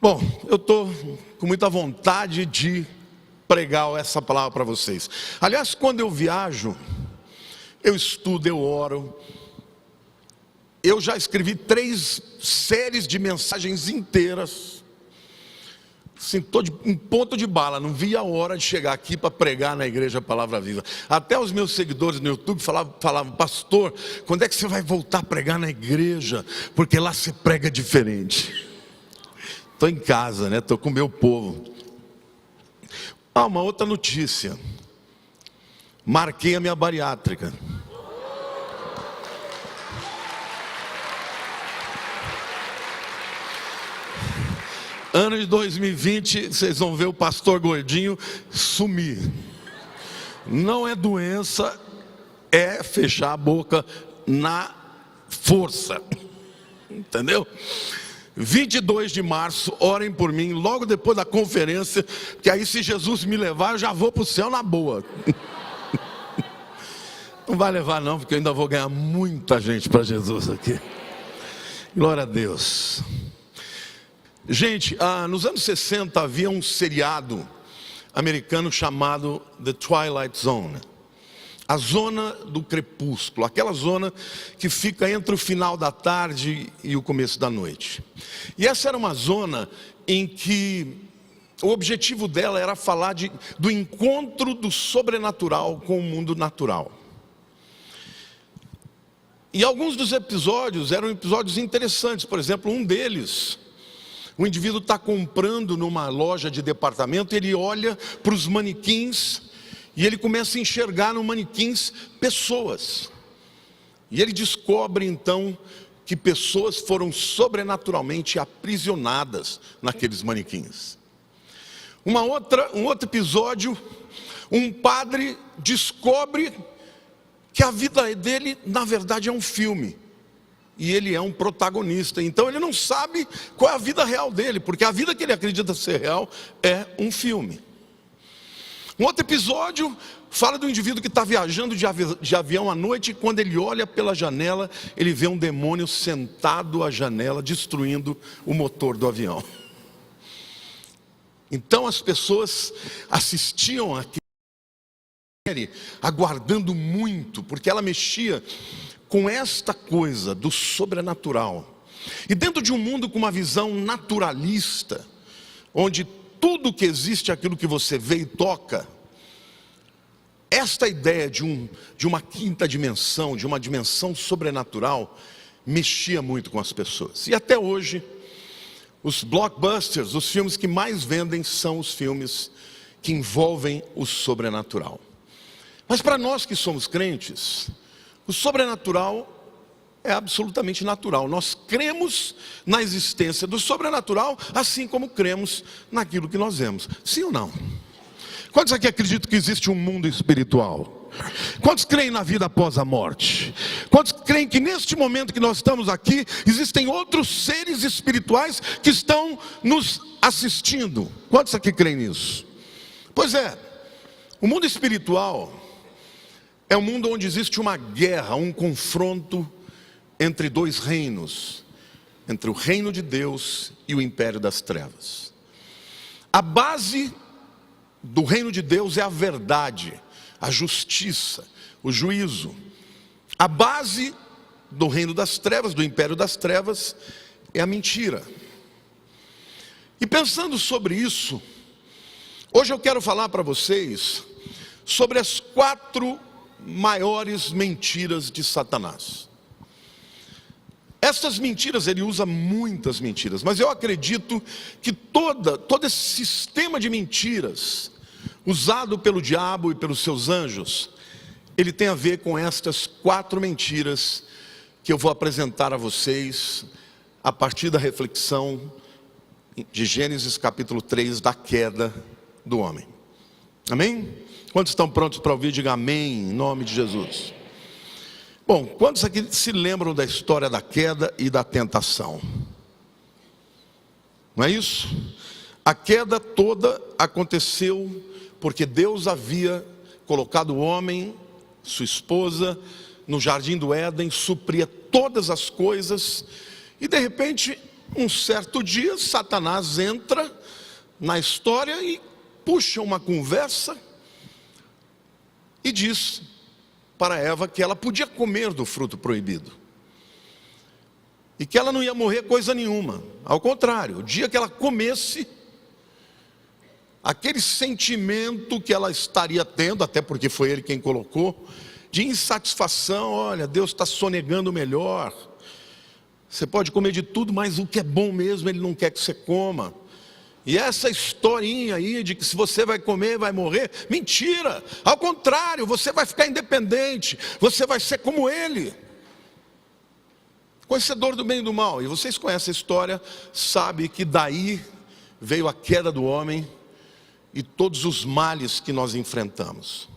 Bom, eu estou com muita vontade de pregar essa palavra para vocês. Aliás, quando eu viajo, eu estudo, eu oro. Eu já escrevi 3 séries de mensagens inteiras. Assim, estou em ponto de bala, não vi a hora de chegar aqui para pregar na igreja Palavra Viva. Até os meus seguidores no YouTube falavam, pastor, quando é que você vai voltar a pregar na igreja? Porque lá se prega diferente. Estou em casa, né? Estou com o meu povo. Uma outra notícia. Marquei a minha bariátrica. Ano de 2020, vocês vão ver o pastor gordinho sumir. Não é doença, é fechar a boca na força. Entendeu? 22 de março, orem por mim, logo depois da conferência, que aí se Jesus me levar, eu já vou para o céu na boa. Não vai levar não, porque eu ainda vou ganhar muita gente para Jesus aqui. Glória a Deus. Gente, nos anos 60 havia um seriado americano chamado The Twilight Zone. A zona do crepúsculo, aquela zona que fica entre o final da tarde e o começo da noite. E essa era uma zona em que o objetivo dela era falar do encontro do sobrenatural com o mundo natural. E alguns dos episódios eram episódios interessantes. Por exemplo, um deles, o indivíduo está comprando numa loja de departamento, ele olha para os manequins e ele começa a enxergar no manequins pessoas. E ele descobre então que pessoas foram sobrenaturalmente aprisionadas naqueles manequins. Um outro episódio, um padre descobre que a vida dele na verdade é um filme. E ele é um protagonista, então ele não sabe qual é a vida real dele, porque a vida que ele acredita ser real é um filme. Um outro episódio fala do indivíduo que está viajando de avião à noite, e quando ele olha pela janela, ele vê um demônio sentado à janela, destruindo o motor do avião. Então as pessoas assistiam a série, aguardando muito, porque ela mexia com esta coisa do sobrenatural. E dentro de um mundo com uma visão naturalista, onde tudo que existe é aquilo que você vê e toca, esta ideia de uma quinta dimensão, de uma dimensão sobrenatural, mexia muito com as pessoas. E até hoje, os blockbusters, os filmes que mais vendem, são os filmes que envolvem o sobrenatural. Mas para nós que somos crentes, o sobrenatural é absolutamente natural. Nós cremos na existência do sobrenatural, assim como cremos naquilo que nós vemos. Sim ou não? Quantos aqui acreditam que existe um mundo espiritual? Quantos creem na vida após a morte? Quantos creem que neste momento que nós estamos aqui, existem outros seres espirituais que estão nos assistindo? Quantos aqui creem nisso? Pois é, o mundo espiritual é um mundo onde existe uma guerra, um confronto entre 2 reinos, entre o reino de Deus e o império das trevas. A base do reino de Deus é a verdade, a justiça, o juízo. A base do reino das trevas, do império das trevas, é a mentira. E pensando sobre isso, hoje eu quero falar para vocês sobre as 4 maiores mentiras de Satanás. Estas mentiras, ele usa muitas mentiras, mas eu acredito que todo esse sistema de mentiras usado pelo diabo e pelos seus anjos, ele tem a ver com estas 4 mentiras que eu vou apresentar a vocês a partir da reflexão de Gênesis capítulo 3, da queda do homem. Amém? Quantos estão prontos para ouvir? Diga amém, em nome de Jesus. Bom, quantos aqui se lembram da história da queda e da tentação? Não é isso? A queda toda aconteceu porque Deus havia colocado o homem, sua esposa, no jardim do Éden, supria todas as coisas, e de repente um certo dia, Satanás entra na história e puxa uma conversa e diz para Eva que ela podia comer do fruto proibido. E que ela não ia morrer coisa nenhuma. Ao contrário, o dia que ela comesse, aquele sentimento que ela estaria tendo, até porque foi ele quem colocou, de insatisfação, olha, Deus está sonegando melhor. Você pode comer de tudo, mas o que é bom mesmo, Ele não quer que você coma. E essa historinha aí de que se você vai comer, vai morrer, mentira. Ao contrário, você vai ficar independente, você vai ser como Ele. Conhecedor do bem e do mal. E vocês conhecem a história, sabe que daí veio a queda do homem e todos os males que nós enfrentamos.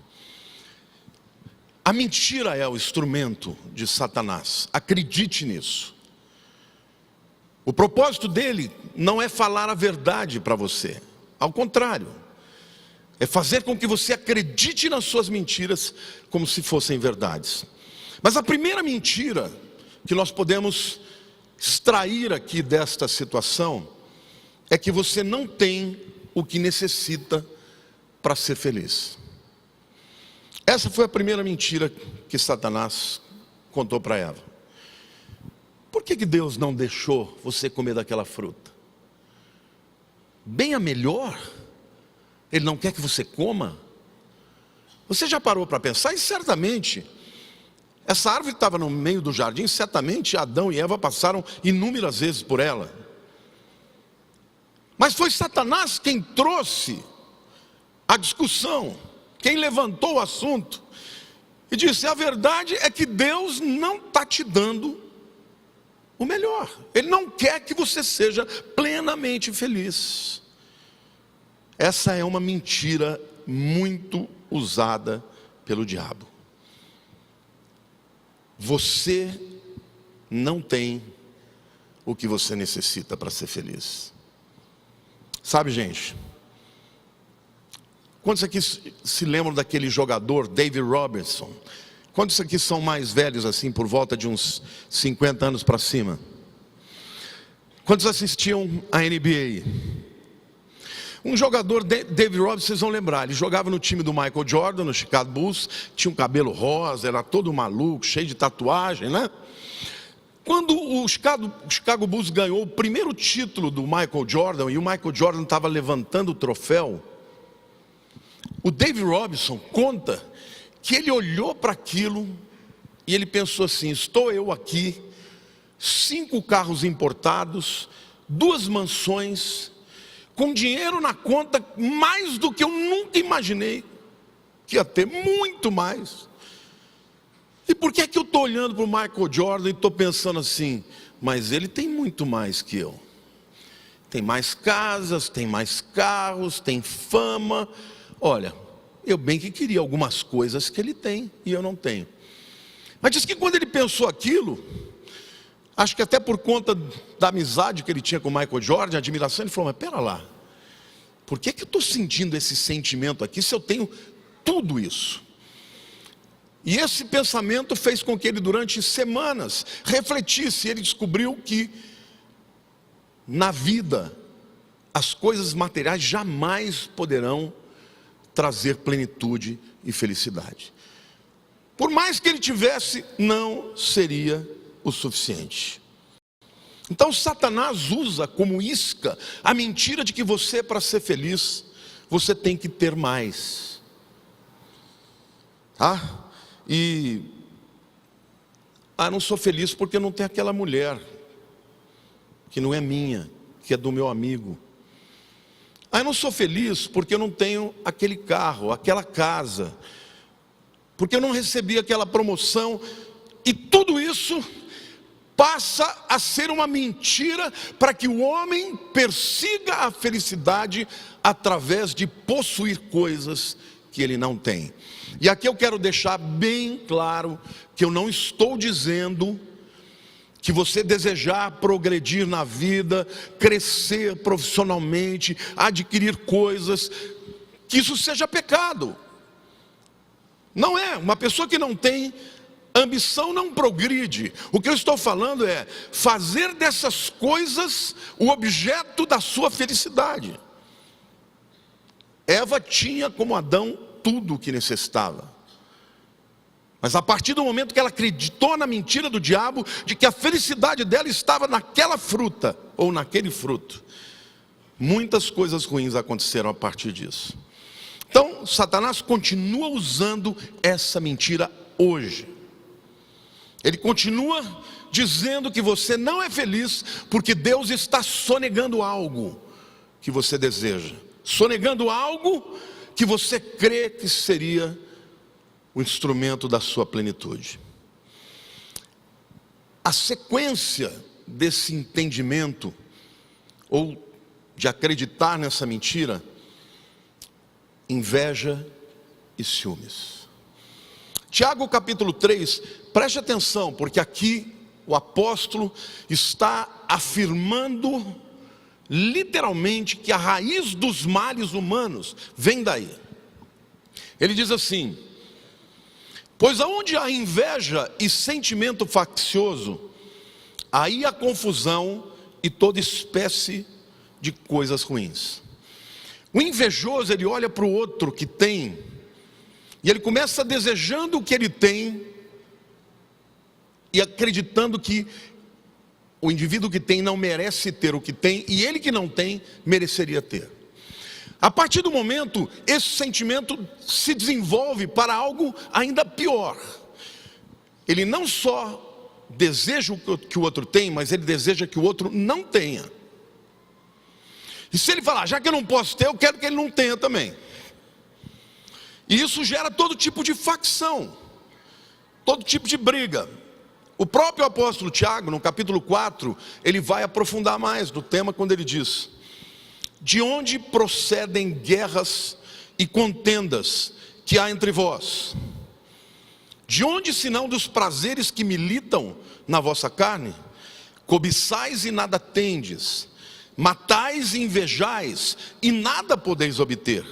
A mentira é o instrumento de Satanás. Acredite nisso. O propósito dele não é falar a verdade para você. Ao contrário, é fazer com que você acredite nas suas mentiras como se fossem verdades. Mas a primeira mentira que nós podemos extrair aqui desta situação é que você não tem o que necessita para ser feliz. Essa foi a primeira mentira que Satanás contou para Eva. Por que Deus não deixou você comer daquela fruta? Bem a melhor, Ele não quer que você coma. Você já parou para pensar? E certamente, essa árvore estava no meio do jardim, certamente Adão e Eva passaram inúmeras vezes por ela. Mas foi Satanás quem trouxe a discussão, quem levantou o assunto e disse: a verdade é que Deus não está te dando o melhor. Ele não quer que você seja plenamente feliz. Essa é uma mentira muito usada pelo diabo. Você não tem o que você necessita para ser feliz. Sabe, gente, quantos aqui se lembram daquele jogador, David Robertson? Quantos aqui são mais velhos assim, por volta de uns 50 anos para cima? Quantos assistiam a NBA? Um jogador, David Robertson, vocês vão lembrar, ele jogava no time do Michael Jordan, no Chicago Bulls, tinha um cabelo rosa, era todo maluco, cheio de tatuagem, né? Quando o Chicago Bulls ganhou o primeiro título do Michael Jordan, e o Michael Jordan estava levantando o troféu, o David Robertson conta que ele olhou para aquilo e ele pensou assim: estou eu aqui, 5 carros importados, 2 mansões, com dinheiro na conta, mais do que eu nunca imaginei que ia ter, muito mais. E por que é que eu estou olhando para o Michael Jordan e estou pensando assim: mas ele tem muito mais que eu. Tem mais casas, tem mais carros, tem fama. Olha, eu bem que queria algumas coisas que ele tem e eu não tenho. Mas diz que quando ele pensou aquilo, acho que até por conta da amizade que ele tinha com o Michael Jordan, a admiração, ele falou: mas pera lá, por que eu estou sentindo esse sentimento aqui se eu tenho tudo isso? E esse pensamento fez com que ele durante semanas refletisse. Ele descobriu que na vida as coisas materiais jamais poderão trazer plenitude e felicidade. Por mais que ele tivesse, não seria o suficiente. Então Satanás usa como isca a mentira de que você, para ser feliz, você tem que ter mais. Não sou feliz porque não tenho aquela mulher, que não é minha, que é do meu amigo. Eu não sou feliz porque eu não tenho aquele carro, aquela casa, porque eu não recebi aquela promoção. E tudo isso passa a ser uma mentira para que o homem persiga a felicidade através de possuir coisas que ele não tem. E aqui eu quero deixar bem claro que eu não estou dizendo que você desejar progredir na vida, crescer profissionalmente, adquirir coisas, que isso seja pecado. Não é. Uma pessoa que não tem ambição não progride. O que eu estou falando é fazer dessas coisas o objeto da sua felicidade. Eva tinha, como Adão, tudo o que necessitava. Mas a partir do momento que ela acreditou na mentira do diabo, de que a felicidade dela estava naquela fruta, ou naquele fruto, muitas coisas ruins aconteceram a partir disso. Então, Satanás continua usando essa mentira hoje. Ele continua dizendo que você não é feliz, porque Deus está sonegando algo que você deseja. Sonegando algo que você crê que seria o instrumento da sua plenitude. A sequência desse entendimento, ou de acreditar nessa mentira: inveja e ciúmes. Tiago capítulo 3, preste atenção, porque aqui o apóstolo está afirmando literalmente que a raiz dos males humanos vem daí. Ele diz assim: pois aonde há inveja e sentimento faccioso, aí há confusão e toda espécie de coisas ruins. O invejoso, ele olha para o outro que tem, e ele começa desejando o que ele tem, e acreditando que o indivíduo que tem não merece ter o que tem, e ele que não tem, mereceria ter. A partir do momento, esse sentimento se desenvolve para algo ainda pior. Ele não só deseja o que o outro tem, mas ele deseja que o outro não tenha. E se ele falar, já que eu não posso ter, eu quero que ele não tenha também. E isso gera todo tipo de facção, todo tipo de briga. O próprio apóstolo Tiago, no capítulo 4, ele vai aprofundar mais do tema quando ele diz: de onde procedem guerras e contendas que há entre vós? De onde, senão dos prazeres que militam na vossa carne? Cobiçais e nada tendes, matais e invejais e nada podeis obter.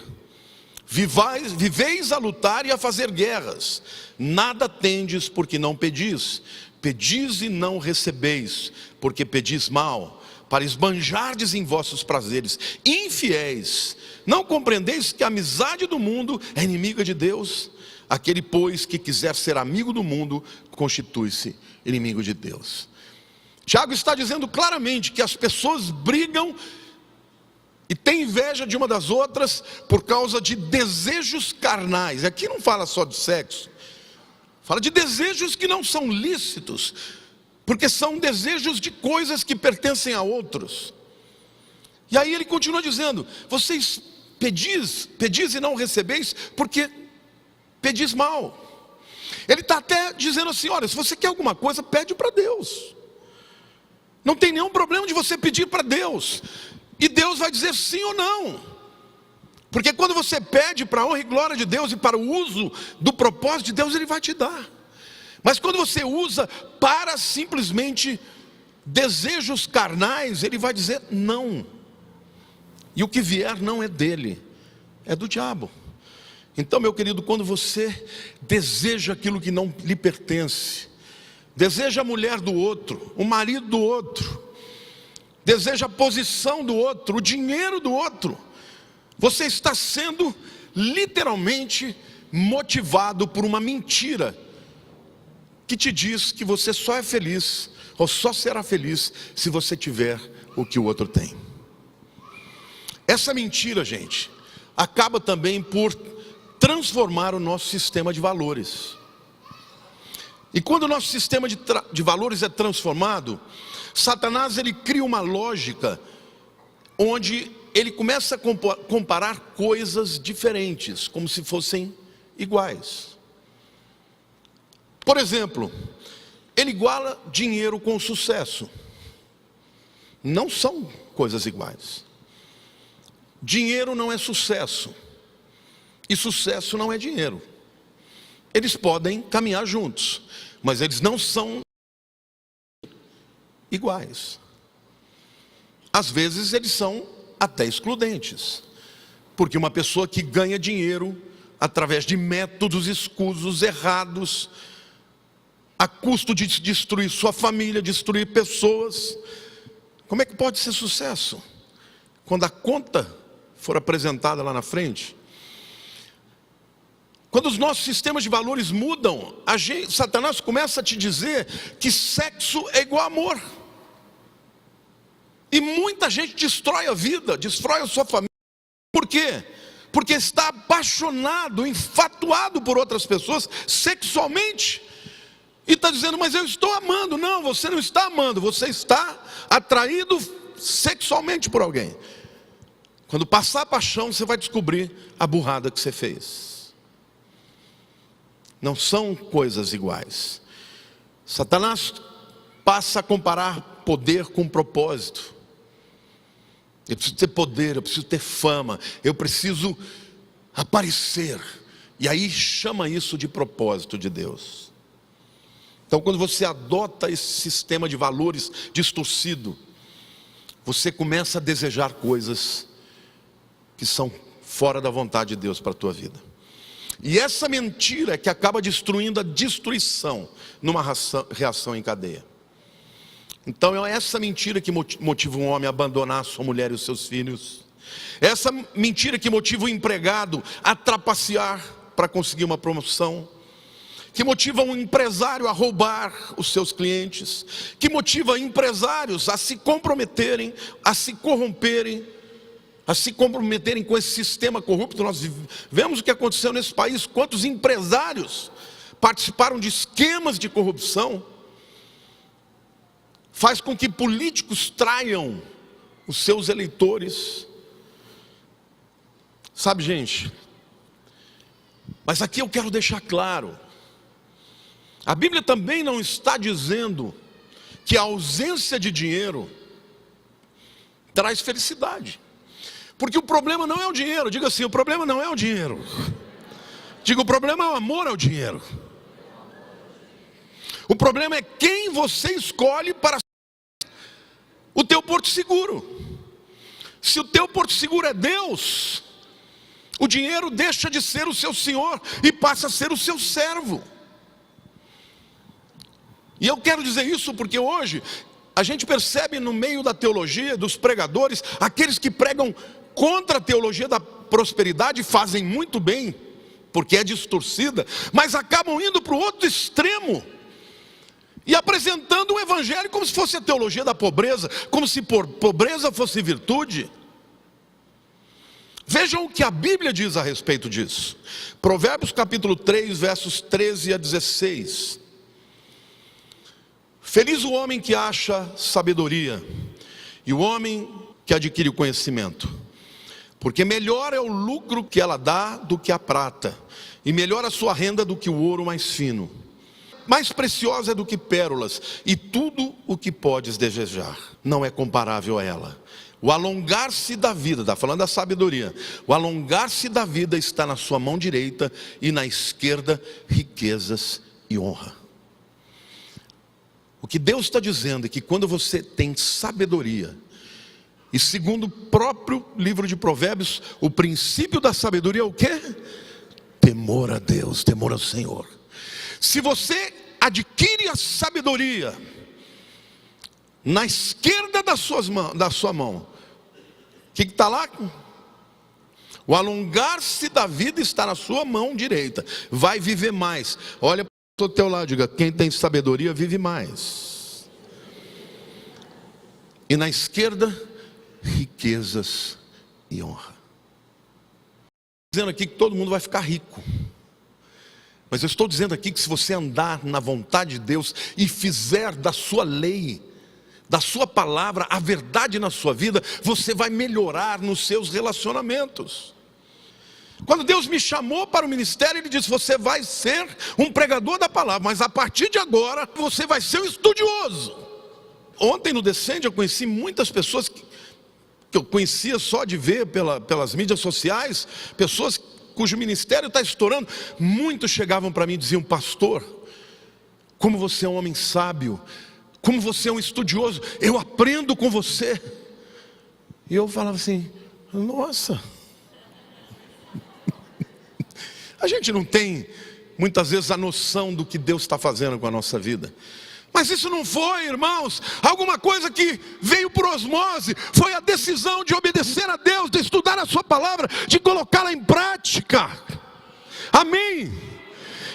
Viveis a lutar e a fazer guerras, nada tendes porque não pedis. Pedis e não recebeis, porque pedis mal, para esbanjardes em vossos prazeres. Infiéis, não compreendeis que a amizade do mundo é inimiga de Deus? Aquele, pois, que quiser ser amigo do mundo, constitui-se inimigo de Deus. Tiago está dizendo claramente que as pessoas brigam e têm inveja de uma das outras por causa de desejos carnais. Aqui não fala só de sexo, fala de desejos que não são lícitos, porque são desejos de coisas que pertencem a outros. E aí ele continua dizendo: vocês pedis e não recebeis, porque pedis mal. Ele está até dizendo assim: olha, se você quer alguma coisa, pede para Deus. Não tem nenhum problema de você pedir para Deus, e Deus vai dizer sim ou não. Porque quando você pede para a honra e glória de Deus e para o uso do propósito de Deus, Ele vai te dar. Mas quando você usa para simplesmente desejos carnais, Ele vai dizer não. E o que vier não é dele, é do diabo. Então, meu querido, quando você deseja aquilo que não lhe pertence, deseja a mulher do outro, o marido do outro, deseja a posição do outro, o dinheiro do outro, você está sendo literalmente motivado por uma mentira que te diz que você só é feliz, ou só será feliz, se você tiver o que o outro tem. Essa mentira, gente, acaba também por transformar o nosso sistema de valores. E quando o nosso sistema de valores é transformado, Satanás, ele cria uma lógica onde ele começa a comparar coisas diferentes, como se fossem iguais. Por exemplo, ele iguala dinheiro com sucesso. Não são coisas iguais. Dinheiro não é sucesso, e sucesso não é dinheiro. Eles podem caminhar juntos, mas eles não são iguais. Às vezes eles são até excludentes, porque uma pessoa que ganha dinheiro através de métodos escusos, errados, a custo de destruir sua família, destruir pessoas. Como é que pode ser sucesso? Quando a conta for apresentada lá na frente. Quando os nossos sistemas de valores mudam, Satanás começa a te dizer que sexo é igual a amor. E muita gente destrói a vida, destrói a sua família. Por quê? Porque está apaixonado, enfatuado por outras pessoas sexualmente. E está dizendo, mas eu estou amando. Não, você não está amando, você está atraído sexualmente por alguém. Quando passar a paixão, você vai descobrir a burrada que você fez. Não são coisas iguais. Satanás passa a comparar poder com propósito. Eu preciso ter poder, eu preciso ter fama, eu preciso aparecer. E aí chama isso de propósito de Deus. Então, quando você adota esse sistema de valores distorcido, você começa a desejar coisas que são fora da vontade de Deus para a tua vida. E essa mentira é que acaba destruindo a destruição numa reação em cadeia. Então é essa mentira que motiva um homem a abandonar a sua mulher e os seus filhos. Essa mentira que motiva o empregado a trapacear para conseguir uma promoção. Que motiva um empresário a roubar os seus clientes. Que motiva empresários a se comprometerem, a se corromperem, a se comprometerem com esse sistema corrupto. Nós vemos o que aconteceu nesse país. Quantos empresários participaram de esquemas de corrupção. Faz com que políticos traiam os seus eleitores. Sabe, gente, mas aqui eu quero deixar claro, a Bíblia também não está dizendo que a ausência de dinheiro traz felicidade. Porque o problema não é o dinheiro. Diga assim, o problema não é o dinheiro. Diga, o problema é o amor ao dinheiro. O problema é quem você escolhe para o teu porto seguro. Se o teu porto seguro é Deus, o dinheiro deixa de ser o seu senhor e passa a ser o seu servo. E eu quero dizer isso porque hoje a gente percebe no meio da teologia, dos pregadores, aqueles que pregam contra a teologia da prosperidade, fazem muito bem, porque é distorcida, mas acabam indo para o outro extremo e apresentando o evangelho como se fosse a teologia da pobreza, como se pobreza fosse virtude. Vejam o que a Bíblia diz a respeito disso. Provérbios capítulo 3, versos 13 a 16. Feliz o homem que acha sabedoria e o homem que adquire o conhecimento, porque melhor é o lucro que ela dá do que a prata, e melhor a sua renda do que o ouro mais fino. Mais preciosa é do que pérolas, e tudo o que podes desejar não é comparável a ela. O alongar-se da vida, está falando da sabedoria, o alongar-se da vida está na sua mão direita, e na esquerda riquezas e honra. O que Deus está dizendo é que quando você tem sabedoria, e segundo o próprio livro de Provérbios, o princípio da sabedoria é o quê? Temor a Deus, temor ao Senhor. Se você adquire a sabedoria na esquerda da sua mão, o que está lá? O alongar-se da vida está na sua mão direita. Vai viver mais. Olha para o teu lado, diga, quem tem sabedoria vive mais. E na esquerda, riquezas e honra. Dizendo aqui que todo mundo vai ficar rico, mas eu estou dizendo aqui que se você andar na vontade de Deus e fizer da sua lei, da sua palavra, a verdade na sua vida, você vai melhorar nos seus relacionamentos. Quando Deus me chamou para o ministério, Ele disse, você vai ser um pregador da palavra, mas a partir de agora, você vai ser um estudioso. Ontem no Descende eu conheci muitas pessoas que eu conhecia só de ver pelas mídias sociais, pessoas cujo ministério está estourando. Muitos chegavam para mim e diziam, pastor, como você é um homem sábio, como você é um estudioso, eu aprendo com você. E eu falava assim, nossa, a gente não tem muitas vezes, a noção do que Deus está fazendo com a nossa vida. Mas isso não foi, irmãos, alguma coisa que veio por osmose. Foi a decisão de obedecer a Deus, de estudar a sua palavra, de colocá-la em prática. Amém?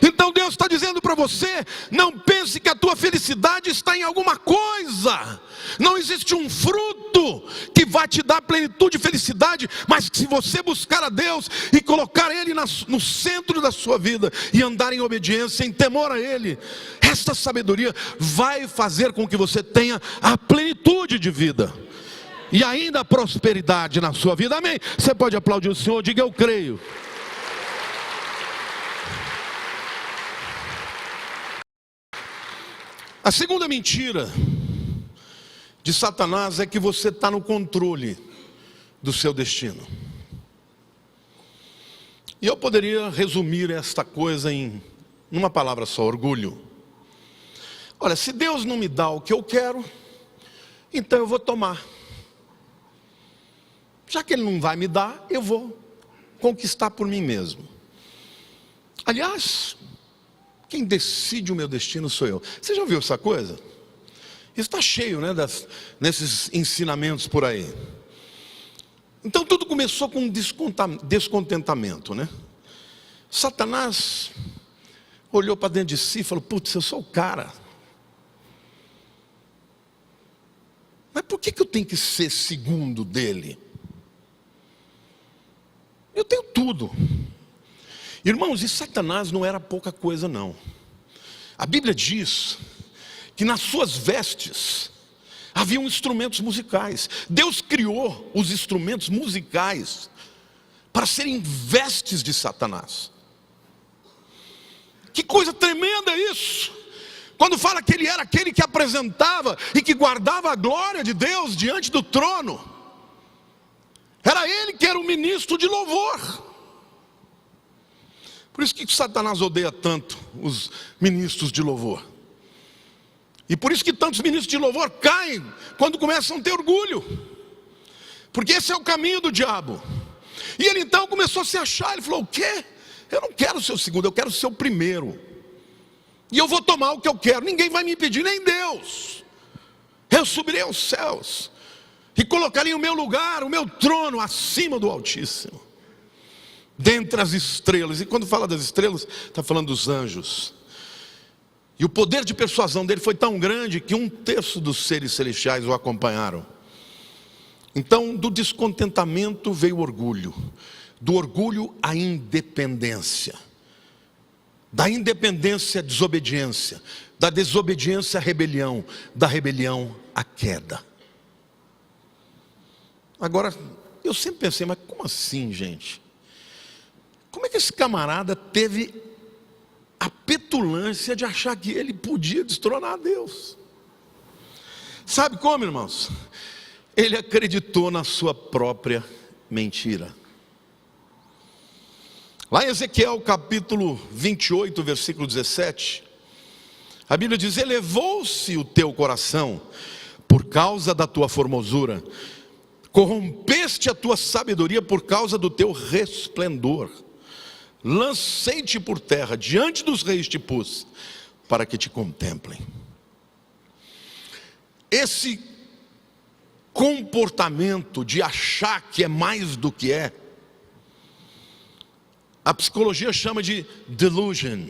Então Deus está dizendo para você: não pense que a tua felicidade está em alguma coisa. Não existe um fruto que vai te dar plenitude e felicidade, mas se você buscar a Deus e colocar Ele no centro da sua vida e andar em obediência, em temor a Ele, esta sabedoria vai fazer com que você tenha a plenitude de vida e ainda a prosperidade na sua vida. Amém? Você pode aplaudir o Senhor, diga: eu creio. A segunda mentira de Satanás é que você está no controle do seu destino. E eu poderia resumir esta coisa em uma palavra só: orgulho. Olha, se Deus não me dá o que eu quero, então eu vou tomar. Já que Ele não vai me dar, eu vou conquistar por mim mesmo. Aliás, quem decide o meu destino sou eu. Você já ouviu essa coisa? Isso está cheio, né, nesses ensinamentos por aí. Então tudo começou com um descontentamento, né? Satanás olhou para dentro de si e falou: putz, eu sou o cara. Mas por que eu tenho que ser segundo dele? Eu tenho tudo. Irmãos, e Satanás não era pouca coisa não. A Bíblia diz que nas suas vestes haviam instrumentos musicais. Deus criou os instrumentos musicais para serem vestes de Satanás. Que coisa tremenda isso! Quando fala que ele era aquele que apresentava e que guardava a glória de Deus diante do trono, era ele que era o ministro de louvor. Por isso que Satanás odeia tanto os ministros de louvor. E por isso que tantos ministros de louvor caem quando começam a ter orgulho. Porque esse é o caminho do diabo. E ele então começou a se achar. Ele falou: o quê? Eu não quero ser o segundo, eu quero ser o primeiro. E eu vou tomar o que eu quero. Ninguém vai me impedir, nem Deus. Eu subirei aos céus e colocarei o meu lugar, o meu trono acima do Altíssimo, dentre as estrelas. E quando fala das estrelas, está falando dos anjos. E o poder de persuasão dele foi tão grande que 1/3 dos seres celestiais o acompanharam. Então, do descontentamento veio o orgulho. Do orgulho a independência. Da independência a desobediência. Da desobediência a rebelião. Da rebelião a queda. Agora, eu sempre pensei: mas como assim, gente? Como é que esse camarada teve a petulância de achar que ele podia destronar Deus? Sabe como, irmãos? Ele acreditou na sua própria mentira. Lá em Ezequiel capítulo 28, versículo 17, a Bíblia diz: elevou-se o teu coração por causa da tua formosura, corrompeste a tua sabedoria por causa do teu resplendor. Lancei-te por terra, diante dos reis te pus, para que te contemplem. Esse comportamento de achar que é mais do que é, a psicologia chama de delusion,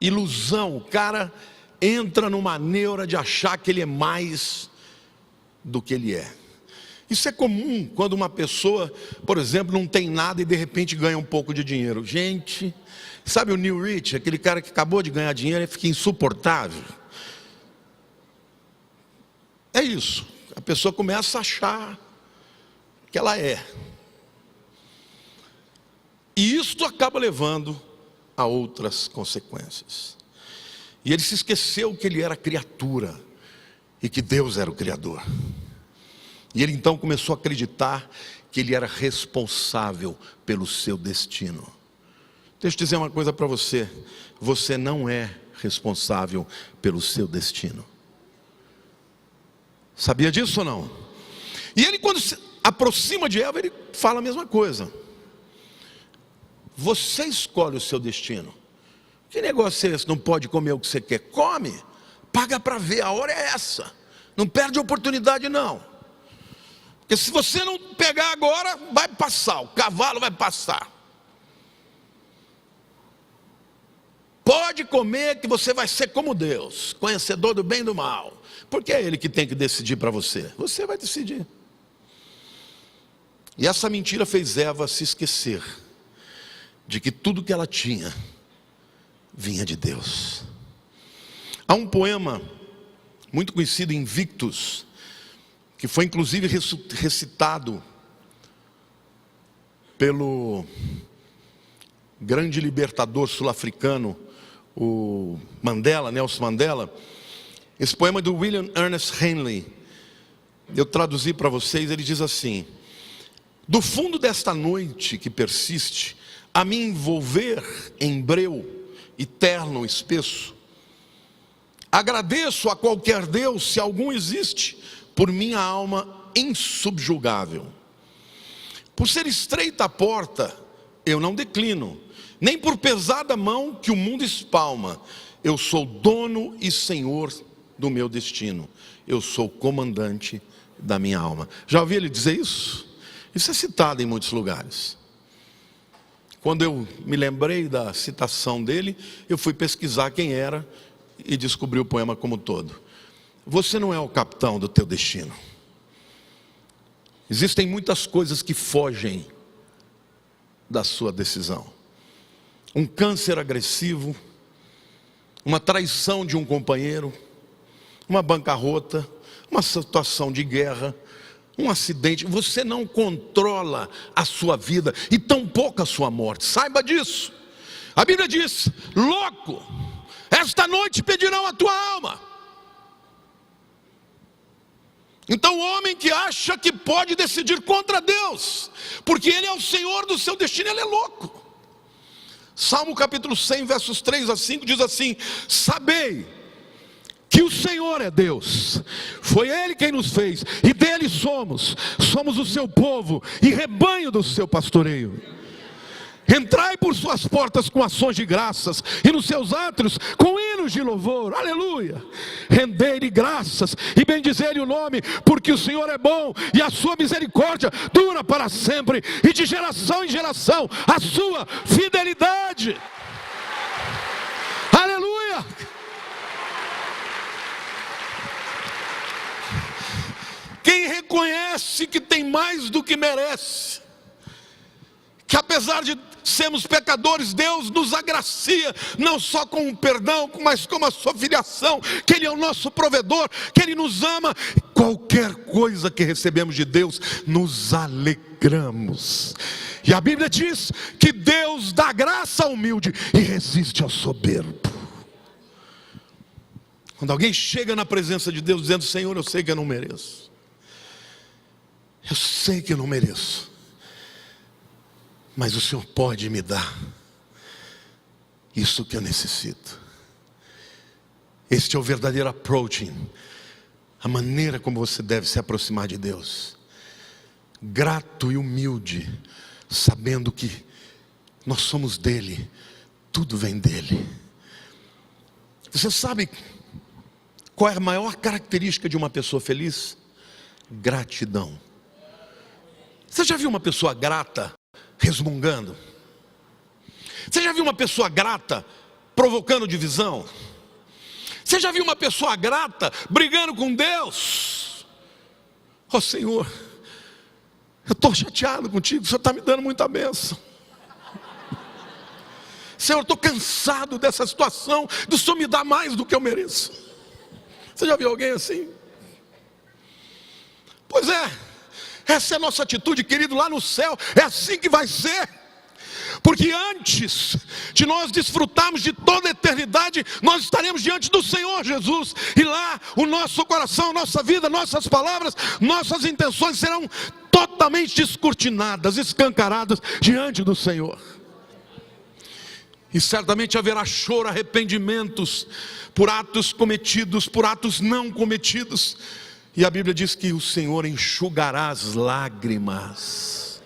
ilusão. O cara entra numa neura de achar que ele é mais do que ele é. Isso é comum quando uma pessoa, por exemplo, não tem nada e de repente ganha um pouco de dinheiro. Gente, sabe o Neil Rich, aquele cara que acabou de ganhar dinheiro e fica insuportável? É isso. A pessoa começa a achar que ela é. E isto acaba levando a outras consequências. E ele se esqueceu que ele era criatura e que Deus era o Criador. E ele então começou a acreditar que ele era responsável pelo seu destino. Deixa eu dizer uma coisa para você: você não é responsável pelo seu destino. Sabia disso ou não? E ele, quando se aproxima de Eva, ele fala a mesma coisa. Você escolhe o seu destino. Que negócio é esse? Não pode comer o que você quer? Come. Paga para ver, a hora é essa. Não perde a oportunidade não. Porque se você não pegar agora, vai passar, o cavalo vai passar. Pode comer que você vai ser como Deus, conhecedor do bem e do mal. Porque é Ele que tem que decidir para você. Você vai decidir. E essa mentira fez Eva se esquecer de que tudo que ela tinha vinha de Deus. Há um poema muito conhecido, Invictus, que foi inclusive recitado pelo grande libertador sul-africano, o Mandela, Nelson Mandela. Esse poema é do William Ernest Henley. Eu traduzi para vocês, ele diz assim: do fundo desta noite que persiste, a me envolver em breu e terno espesso, agradeço a qualquer Deus, se algum existe, por minha alma insubjugável. Por ser estreita a porta, eu não declino, nem por pesada mão que o mundo espalma. Eu sou dono e senhor do meu destino. Eu sou comandante da minha alma. Já ouvi ele dizer isso? Isso é citado em muitos lugares. Quando eu me lembrei da citação dele, eu fui pesquisar quem era e descobri o poema como um todo. Você não é o capitão do teu destino. Existem muitas coisas que fogem da sua decisão. Um câncer agressivo, uma traição de um companheiro, uma bancarrota, uma situação de guerra, um acidente. Você não controla a sua vida e tampouco a sua morte. Saiba disso. A Bíblia diz: louco, esta noite pedirão a tua alma. Então o homem que acha que pode decidir contra Deus, porque Ele é o Senhor do seu destino, ele é louco. Salmo capítulo 100, versos 3 a 5 diz assim: sabei que o Senhor é Deus, foi Ele quem nos fez, e dele somos o seu povo e rebanho do seu pastoreio. Entrai por suas portas com ações de graças, e nos seus átrios com hinos de louvor, aleluia. Rendei-lhe graças e bendizei-lhe o nome, porque o Senhor é bom, e a sua misericórdia dura para sempre, e de geração em geração a sua fidelidade, aleluia. Quem reconhece que tem mais do que merece, que apesar de sermos pecadores, Deus nos agracia, não só com o perdão, mas com a sua filiação, que Ele é o nosso provedor, que Ele nos ama. Qualquer coisa que recebemos de Deus, nos alegramos. E a Bíblia diz que Deus dá graça ao humilde e resiste ao soberbo. Quando alguém chega na presença de Deus dizendo: Senhor, eu sei que eu não mereço, eu sei que eu não mereço, mas o Senhor pode me dar isso que eu necessito. Este é o verdadeiro approaching, a maneira como você deve se aproximar de Deus. Grato e humilde, sabendo que nós somos dele, tudo vem dele. Você sabe qual é a maior característica de uma pessoa feliz? Gratidão. Você já viu uma pessoa grata resmungando? Você já viu uma pessoa grata provocando divisão? Você já viu uma pessoa grata brigando com Deus? Ó Senhor, eu estou chateado contigo, o Senhor está me dando muita bênção. Senhor, eu estou cansado dessa situação, do Senhor me dar mais do que eu mereço. Você já viu alguém assim? Pois é, essa é a nossa atitude, querido, lá no céu. É assim que vai ser. Porque antes de nós desfrutarmos de toda a eternidade, nós estaremos diante do Senhor Jesus. E lá o nosso coração, nossa vida, nossas palavras, nossas intenções serão totalmente descortinadas, escancaradas diante do Senhor. E certamente haverá choro, arrependimentos por atos cometidos, por atos não cometidos. E a Bíblia diz que o Senhor enxugará as lágrimas.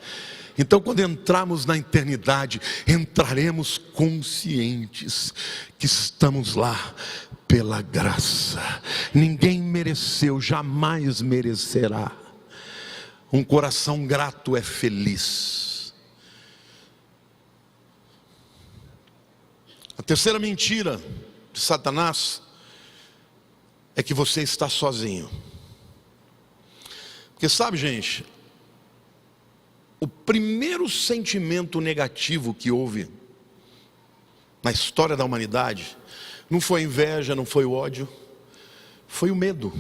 Então, quando entrarmos na eternidade, entraremos conscientes que estamos lá pela graça. Ninguém mereceu, jamais merecerá. Um coração grato é feliz. A terceira mentira de Satanás é que você está sozinho. Porque sabe, gente, o primeiro sentimento negativo que houve na história da humanidade não foi a inveja, não foi o ódio, foi o medo.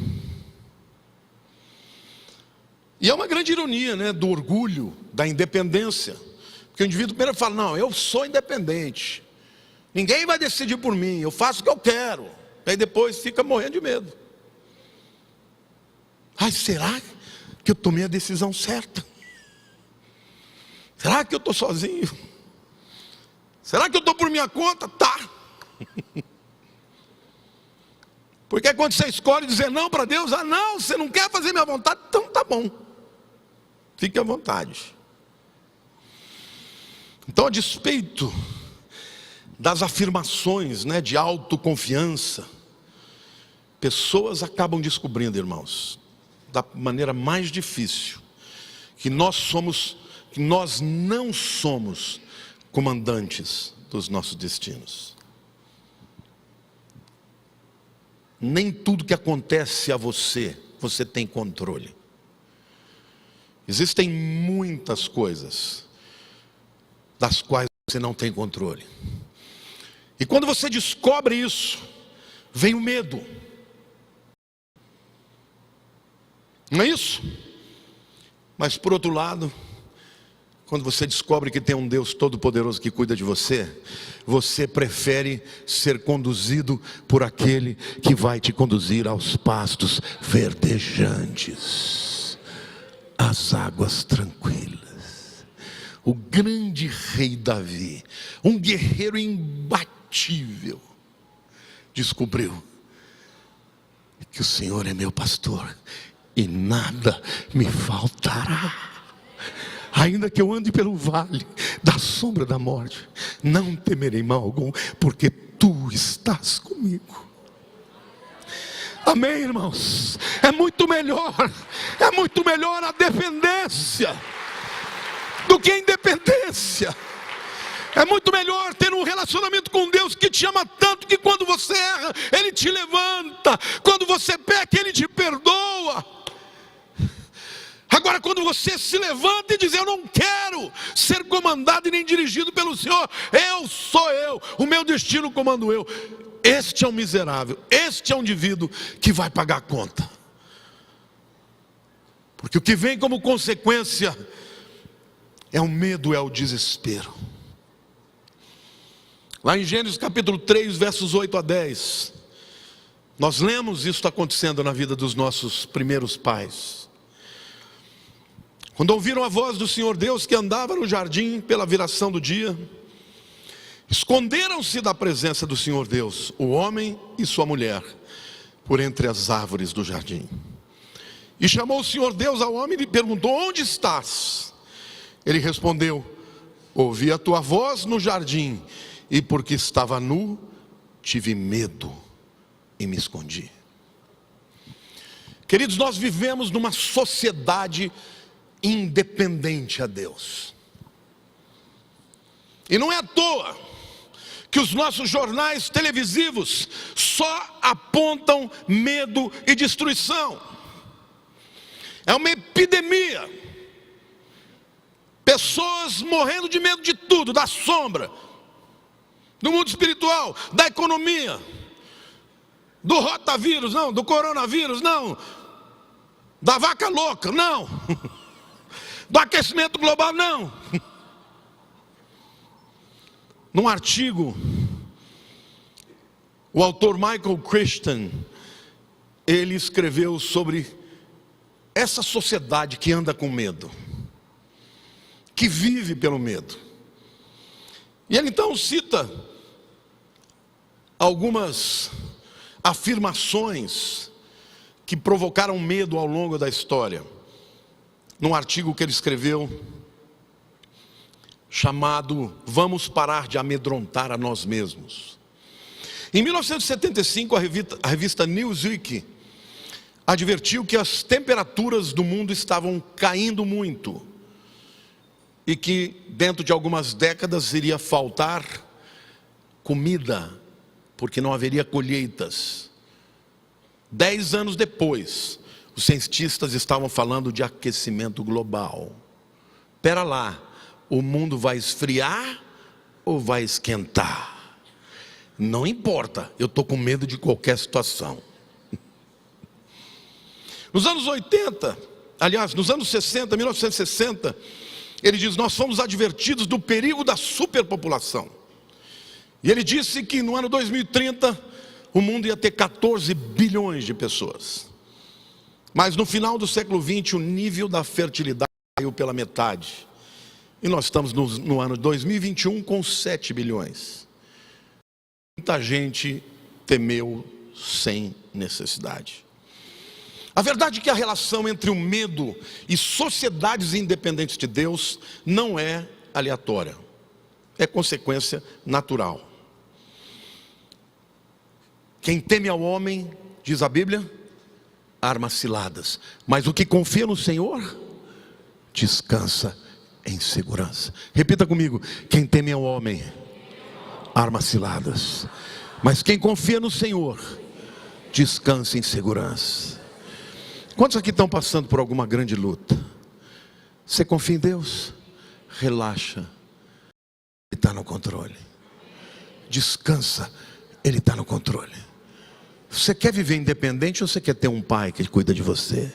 E é uma grande ironia, né, do orgulho, da independência. Porque o indivíduo primeiro fala, não, eu sou independente. Ninguém vai decidir por mim, eu faço o que eu quero. Aí depois fica morrendo de medo. Ai, será que eu tomei a decisão certa? Será que eu estou sozinho? Será que eu estou por minha conta? Tá. Porque quando você escolhe dizer não para Deus, ah não, você não quer fazer minha vontade, então tá bom. Fique à vontade. Então, a despeito das afirmações, né, de autoconfiança, pessoas acabam descobrindo, irmãos, da maneira mais difícil, que nós não somos comandantes dos nossos destinos. Nem tudo que acontece a você, você tem controle. Existem muitas coisas das quais você não tem controle. E quando você descobre isso, vem o medo. Não é isso? Mas por outro lado, quando você descobre que tem um Deus todo-poderoso que cuida de você, você prefere ser conduzido por aquele que vai te conduzir aos pastos verdejantes, às águas tranquilas. O grande rei Davi, um guerreiro imbatível, descobriu que o Senhor é meu pastor e nada me faltará. Ainda que eu ande pelo vale da sombra da morte, não temerei mal algum, porque tu estás comigo. Amém, irmãos? É muito melhor a dependência do que a independência. É muito melhor ter um relacionamento com Deus que te ama tanto que quando você erra, Ele te levanta. Quando você peca, Ele te perdoa. Agora, quando você se levanta e diz, eu não quero ser comandado e nem dirigido pelo Senhor, eu sou eu, o meu destino comando eu. Este é um miserável, este é um indivíduo que vai pagar a conta. Porque o que vem como consequência é o medo, é o desespero. Lá em Gênesis capítulo 3, versos 8 a 10, nós lemos isso acontecendo na vida dos nossos primeiros pais. Quando ouviram a voz do Senhor Deus que andava no jardim pela viração do dia, esconderam-se da presença do Senhor Deus, o homem e sua mulher, por entre as árvores do jardim. E chamou o Senhor Deus ao homem e lhe perguntou, onde estás? Ele respondeu, ouvi a tua voz no jardim, e porque estava nu, tive medo e me escondi. Queridos, nós vivemos numa sociedade independente a Deus. E não é à toa que os nossos jornais televisivos só apontam medo e destruição. É uma epidemia. Pessoas morrendo de medo de tudo, da sombra, do mundo espiritual, da economia, do rotavírus, não, do coronavírus, não, da vaca louca, não, do aquecimento global, não. Num artigo, o autor Michael Christian, ele escreveu sobre essa sociedade que anda com medo, que vive pelo medo. E ele então cita algumas afirmações que provocaram medo ao longo da história. Num artigo que ele escreveu, chamado Vamos Parar de Amedrontar a Nós Mesmos. Em 1975, a revista Newsweek advertiu que as temperaturas do mundo estavam caindo muito e que dentro de algumas décadas iria faltar comida, porque não haveria colheitas. 10 anos depois, os cientistas estavam falando de aquecimento global. Pera lá, o mundo vai esfriar ou vai esquentar? Não importa, eu estou com medo de qualquer situação. Nos anos 80, aliás, nos anos 60, 1960, ele diz, nós fomos advertidos do perigo da superpopulação. E ele disse que no ano 2030, o mundo ia ter 14 bilhões de pessoas. Mas no final do século XX, o nível da fertilidade caiu pela metade. E nós estamos no ano 2021 com 7 bilhões. Muita gente temeu sem necessidade. A verdade é que a relação entre o medo e sociedades independentes de Deus não é aleatória. É consequência natural. Quem teme ao homem, diz a Bíblia, armas ciladas. Mas o que confia no Senhor, descansa em segurança. Repita comigo, quem teme ao homem, armas ciladas. Mas quem confia no Senhor, descansa em segurança. Quantos aqui estão passando por alguma grande luta? Você confia em Deus? Relaxa, Ele está no controle. Descansa, Ele está no controle. Você quer viver independente ou você quer ter um pai que cuida de você?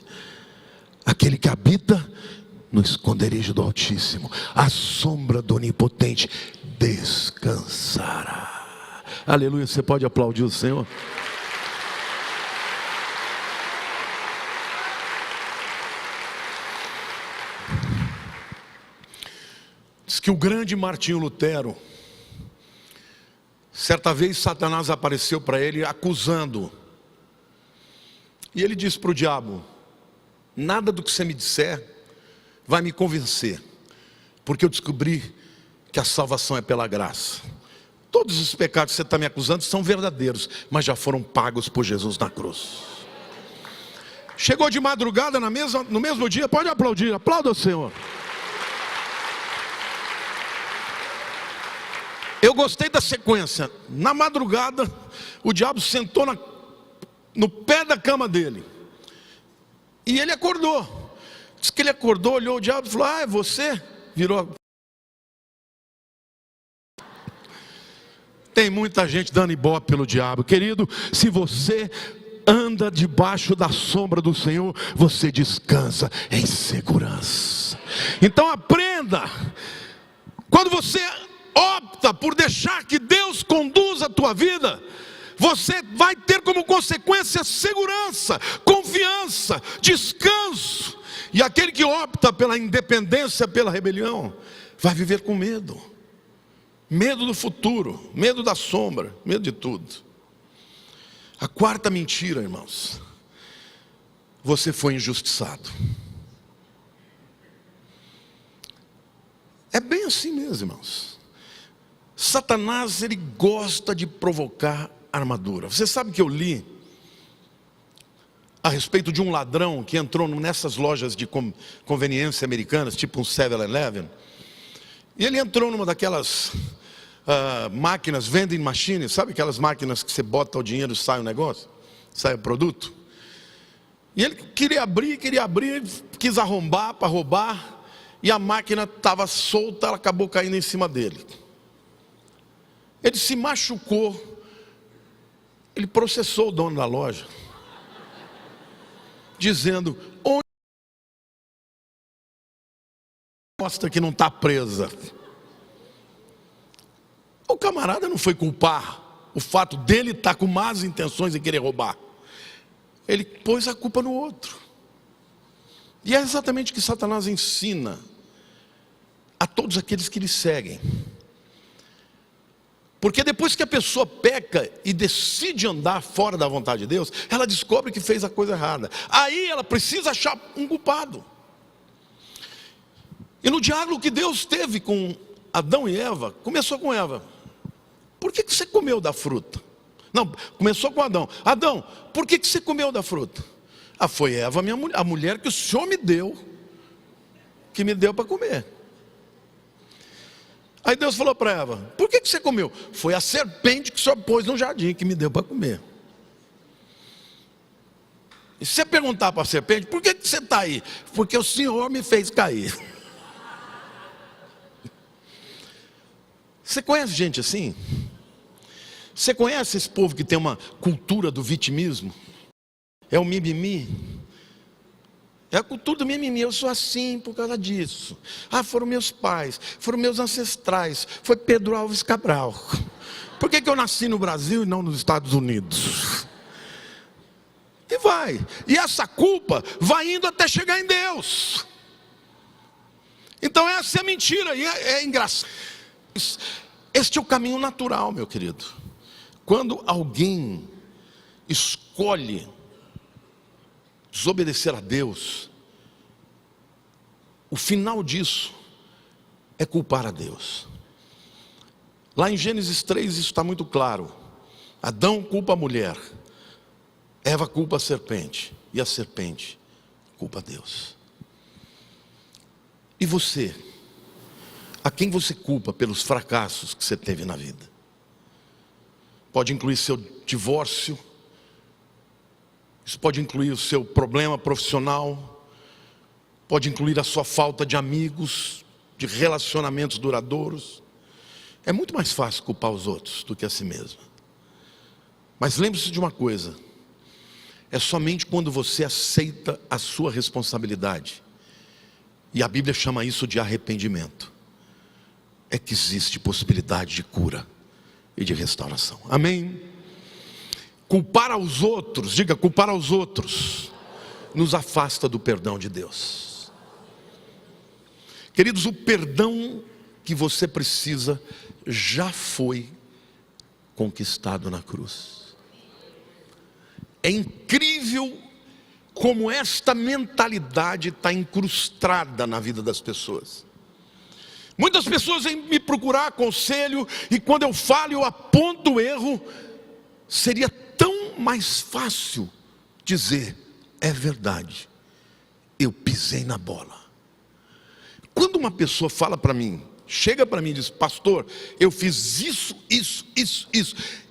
Aquele que habita no esconderijo do Altíssimo, à sombra do Onipotente, descansará. Aleluia, você pode aplaudir o Senhor? Diz que o grande Martinho Lutero, certa vez Satanás apareceu para ele acusando. E ele disse para o diabo, nada do que você me disser vai me convencer, porque eu descobri que a salvação é pela graça. Todos os pecados que você está me acusando são verdadeiros, mas já foram pagos por Jesus na cruz. Chegou de madrugada no mesmo dia, pode aplaudir, aplauda o Senhor. Eu gostei da sequência. Na madrugada, o diabo sentou no pé da cama dele. E ele acordou. Diz que ele acordou, olhou o diabo e falou, é você? Virou. Tem muita gente dando ibope pelo diabo. Querido, se você anda debaixo da sombra do Senhor, você descansa em segurança. Então aprenda. Quando você opta por deixar que Deus conduza a tua vida, você vai ter como consequência segurança, confiança, descanso. E aquele que opta pela independência, pela rebelião, vai viver com medo. Medo do futuro, medo da sombra, medo de tudo. A quarta mentira, irmãos, você foi injustiçado. É bem assim mesmo, irmãos. Satanás, ele gosta de provocar armadura. Você sabe que eu li a respeito de um ladrão que entrou nessas lojas de conveniência americanas, tipo um 7-Eleven. E ele entrou numa daquelas máquinas, vending machines, sabe aquelas máquinas que você bota o dinheiro e sai o negócio? Sai o produto? E ele queria abrir, quis arrombar para roubar, e a máquina estava solta, ela acabou caindo em cima dele. Ele se machucou, ele processou o dono da loja, dizendo, onde mostra que não está presa? O camarada não foi culpar o fato dele estar com más intenções e querer roubar. Ele pôs a culpa no outro. E é exatamente o que Satanás ensina a todos aqueles que lhe seguem. Porque depois que a pessoa peca e decide andar fora da vontade de Deus, ela descobre que fez a coisa errada. Aí ela precisa achar um culpado. E no diálogo que Deus teve com Adão e Eva, começou com Eva. Por que você comeu da fruta? Não, começou com Adão. Adão, por que você comeu da fruta? Ah, foi Eva, a mulher que o Senhor me deu, que me deu para comer. Aí Deus falou para Eva, por que você comeu? Foi a serpente que o Senhor pôs no jardim, que me deu para comer. E se você perguntar para a serpente, por que você está aí? Porque o Senhor me fez cair. Você conhece gente assim? Você conhece esse povo que tem uma cultura do vitimismo? É o mimimi. É a cultura do mimimi. Eu sou assim por causa disso. Ah, foram meus pais, foram meus ancestrais. Foi Pedro Alves Cabral. Por que eu nasci no Brasil e não nos Estados Unidos? E vai. E essa culpa vai indo até chegar em Deus. Então essa é a mentira. E é engraçado. Este é o caminho natural, meu querido. Quando alguém escolhe desobedecer a Deus, o final disso é culpar a Deus. Lá em Gênesis 3 isso está muito claro. Adão culpa a mulher, Eva culpa a serpente, e a serpente culpa a Deus. E você? A quem você culpa pelos fracassos que você teve na vida? Pode incluir seu divórcio, isso pode incluir o seu problema profissional, pode incluir a sua falta de amigos, de relacionamentos duradouros. É muito mais fácil culpar os outros do que a si mesmo. Mas lembre-se de uma coisa: é somente quando você aceita a sua responsabilidade, e a Bíblia chama isso de arrependimento, é que existe possibilidade de cura e de restauração. Amém? Culpar aos outros, diga, culpar aos outros, nos afasta do perdão de Deus. Queridos, o perdão que você precisa já foi conquistado na cruz. É incrível como esta mentalidade está incrustada na vida das pessoas. Muitas pessoas vêm me procurar conselho, e quando eu falo, eu aponto o erro. Seria tão mais fácil dizer, é verdade, eu pisei na bola. Quando uma pessoa fala para mim, chega para mim e diz, pastor, eu fiz isso,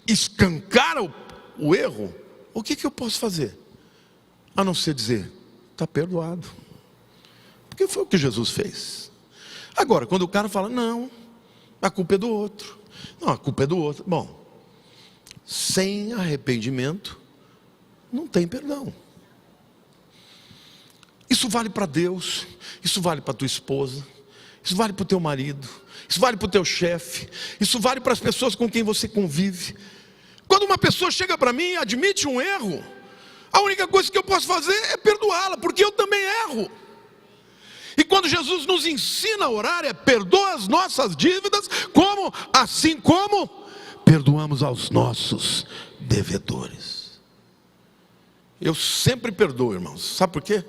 escancara o erro, o que eu posso fazer? A não ser dizer, está perdoado, porque foi o que Jesus fez. Agora, quando o cara fala, não, a culpa é do outro. Não, a culpa é do outro. Bom, sem arrependimento, não tem perdão. Isso vale para Deus, isso vale para tua esposa, isso vale para o teu marido, isso vale para o teu chefe, isso vale para as pessoas com quem você convive. Quando uma pessoa chega para mim e admite um erro, a única coisa que eu posso fazer é perdoá-la, porque eu também erro. E quando Jesus nos ensina a orar, é perdoa as nossas dívidas, assim como perdoamos aos nossos devedores. Eu sempre perdoo, irmãos. Sabe por quê?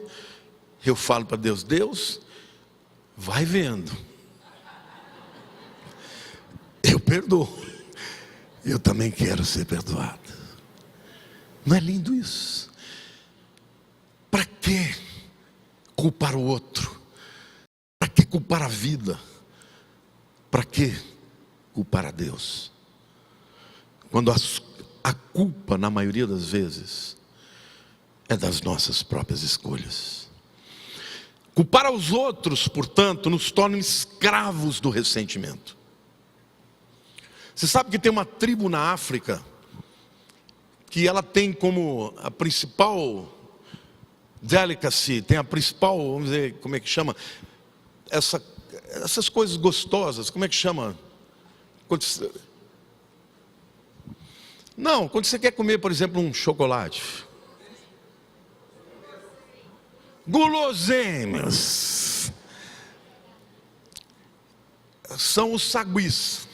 Eu falo para Deus, Deus, vai vendo. Eu perdoo. Eu também quero ser perdoado. Não é lindo isso? Para que culpar o outro? Para que culpar a vida? Para que culpar a Deus? Quando a culpa, na maioria das vezes, é das nossas próprias escolhas. Culpar aos outros, portanto, nos torna escravos do ressentimento. Você sabe que tem uma tribo na África que ela tem como a principal delicacy, tem a principal, vamos dizer, como é que chama? Essas coisas gostosas, como é que chama? Quando você quer comer, por exemplo, um chocolate. Guloseimas. São os saguis.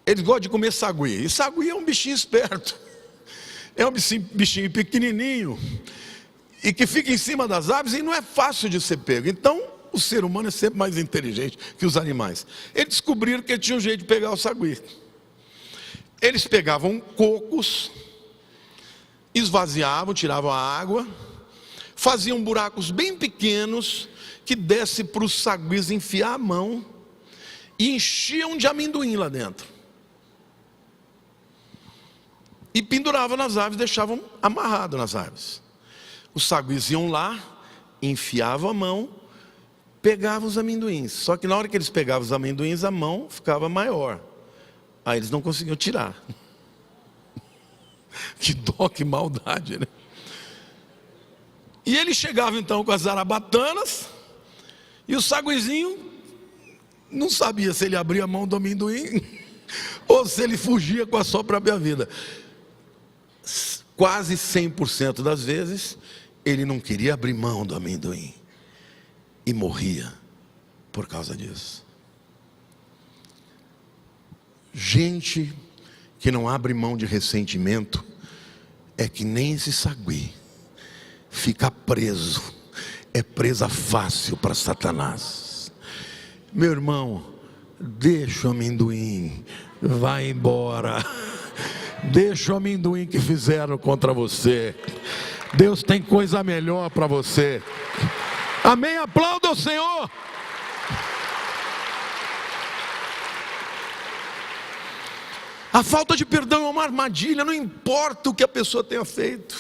Eles gostam de comer sagui. E sagui é um bichinho esperto. É um bichinho pequenininho. E que fica em cima das árvores e não é fácil de ser pego. Então, o ser humano é sempre mais inteligente que os animais. Eles descobriram que tinha um jeito de pegar o sagui. Eles pegavam cocos, esvaziavam, tiravam a água, faziam buracos bem pequenos, que desse para os saguis enfiar a mão, e enchiam de amendoim lá dentro. E penduravam nas árvores, deixavam amarrado nas árvores. Os saguis iam lá, enfiavam a mão, pegavam os amendoins. Só que na hora que eles pegavam os amendoins, a mão ficava maior. Aí eles não conseguiam tirar. Que dó, que maldade, né? E ele chegava então com as zarabatanas, e o saguizinho não sabia se ele abria a mão do amendoim ou se ele fugia com a sua própria vida. Quase 100% das vezes ele não queria abrir mão do amendoim e morria por causa disso. Gente que não abre mão de ressentimento é que nem esse sagui, fica preso, é presa fácil para Satanás. Meu irmão, deixa o amendoim, vai embora, deixa o amendoim que fizeram contra você. Deus tem coisa melhor para você. Amém? Aplauda o Senhor. A falta de perdão é uma armadilha, não importa o que a pessoa tenha feito.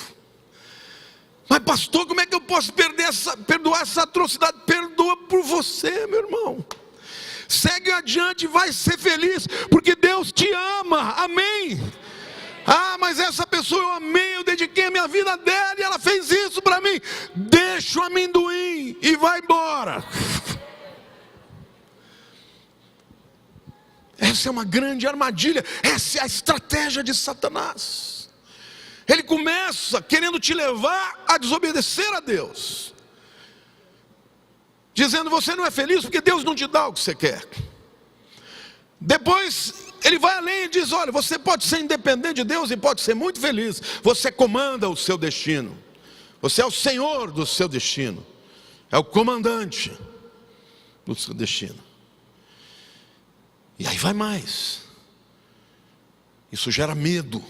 Mas pastor, como é que eu posso perdoar essa atrocidade? Perdoa por você, meu irmão. Segue adiante e vai ser feliz, porque Deus te ama, amém? Ah, mas essa pessoa eu amei, eu dediquei a minha vida dela e ela fez isso para mim. Deixa o amendoim e vai embora. Essa é uma grande armadilha, essa é a estratégia de Satanás. Ele começa querendo te levar a desobedecer a Deus, dizendo: você não é feliz porque Deus não te dá o que você quer. Depois ele vai além e diz: olha, você pode ser independente de Deus e pode ser muito feliz. Você comanda o seu destino, você é o senhor do seu destino, é o comandante do seu destino. E aí vai mais. Isso gera medo,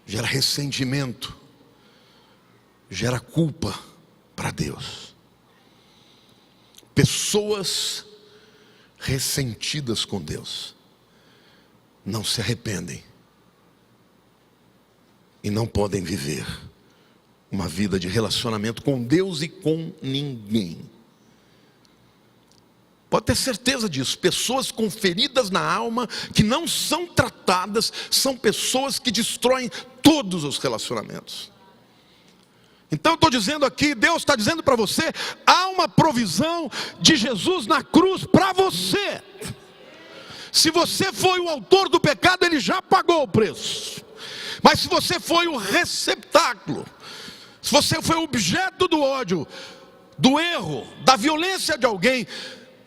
gera ressentimento, gera culpa para Deus. Pessoas ressentidas com Deus não se arrependem e não podem viver uma vida de relacionamento com Deus e com ninguém. Pode ter certeza disso. Pessoas com feridas na alma, que não são tratadas, são pessoas que destroem todos os relacionamentos. Então eu estou dizendo aqui, Deus está dizendo para você: há uma provisão de Jesus na cruz para você. Se você foi o autor do pecado, Ele já pagou o preço. Mas se você foi o receptáculo, se você foi o objeto do ódio, do erro, da violência de alguém,